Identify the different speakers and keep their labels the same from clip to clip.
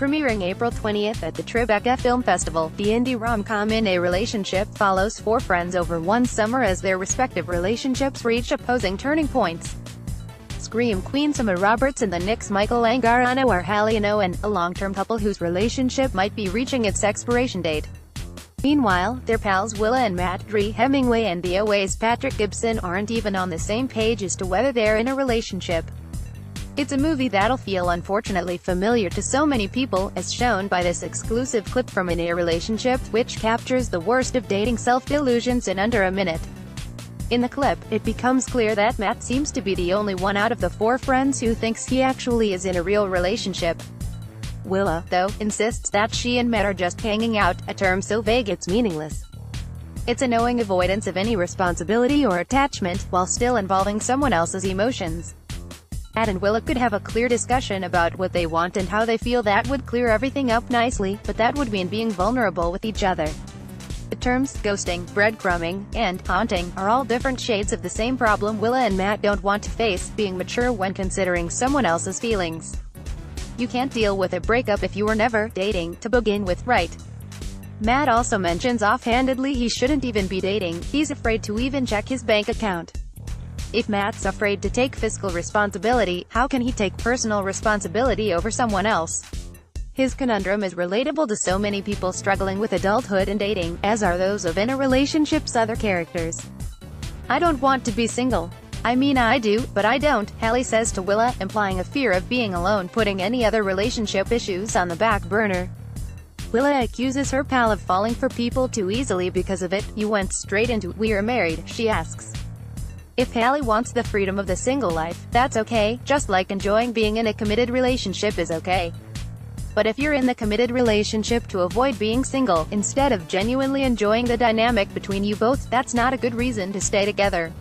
Speaker 1: Premiering April 20th at the Tribeca Film Festival, the indie rom-com In a Relationship follows four friends over one summer as their respective relationships reach opposing turning points. Scream queens Emma Roberts and the Knick's Michael Angarano are Hallie and Owen, a long-term couple whose relationship might be reaching its expiration date. Meanwhile, their pals Willa and Matt, Dree, Hemmingway and the OA's Patrick Gibson aren't even on the same page as to whether they're in a relationship. It's a movie that'll feel unfortunately familiar to so many people, as shown by this exclusive clip from In a Relationship, which captures the worst of dating self-delusions in under a minute. In the clip, it becomes clear that Matt seems to be the only one out of the four friends who thinks he actually is in a real relationship. Willa, though, insists that she and Matt are just hanging out, a term so vague it's meaningless. It's a knowing avoidance of any responsibility or attachment, while still involving someone else's emotions. Matt and Willa could have a clear discussion about what they want and how they feel. That would clear everything up nicely, but that would mean being vulnerable with each other. The terms ghosting, breadcrumbing, and haunting are all different shades of the same problem Willa and Matt don't want to face, being mature when considering someone else's feelings. You can't deal with a breakup if you were never dating to begin with, right? Matt also mentions offhandedly he shouldn't even be dating, he's afraid to even check his bank account. If Matt's afraid to take fiscal responsibility, how can he take personal responsibility over someone else? His conundrum is relatable to so many people struggling with adulthood and dating, as are those of In a Relationship's other characters. I don't want to be single. I mean I do, but I don't, Hallie says to Willa, implying a fear of being alone, putting any other relationship issues on the back burner. Willa accuses her pal of falling for people too easily because of it. You went straight into "we're married," she asks. If Hallie wants the freedom of the single life, that's okay, just like enjoying being in a committed relationship is okay. But if you're in the committed relationship to avoid being single, instead of genuinely enjoying the dynamic between you both, that's not a good reason to stay together.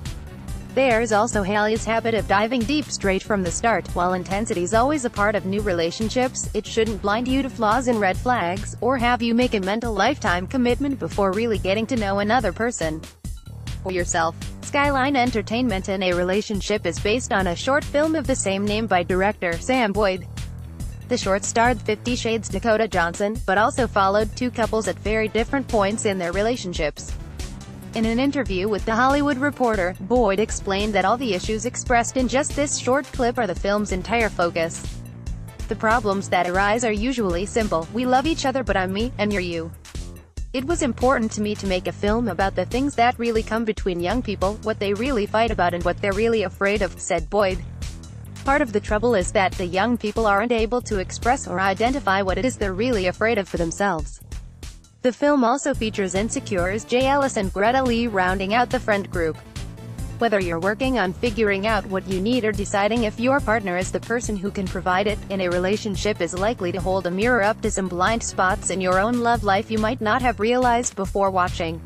Speaker 1: There's also Hallie's habit of diving deep straight from the start. While intensity's always a part of new relationships, it shouldn't blind you to flaws and red flags, or have you make a mental lifetime commitment before really getting to know another person. For yourself. Skyline Entertainment In a Relationship is based on a short film of the same name by director Sam Boyd. The short starred 50 Shades Dakota Johnson, but also followed two couples at very different points in their relationships. In an interview with The Hollywood Reporter, Boyd explained that all the issues expressed in just this short clip are the film's entire focus. The problems that arise are usually simple: we love each other but I'm me, and you're you. It was important to me to make a film about the things that really come between young people, what they really fight about and what they're really afraid of, said Boyd. Part of the trouble is that the young people aren't able to express or identify what it is they're really afraid of for themselves. The film also features Insecure's Jay Ellis and Greta Lee rounding out the friend group. Whether you're working on figuring out what you need or deciding if your partner is the person who can provide it, In a Relationship is likely to hold a mirror up to some blind spots in your own love life you might not have realized before watching.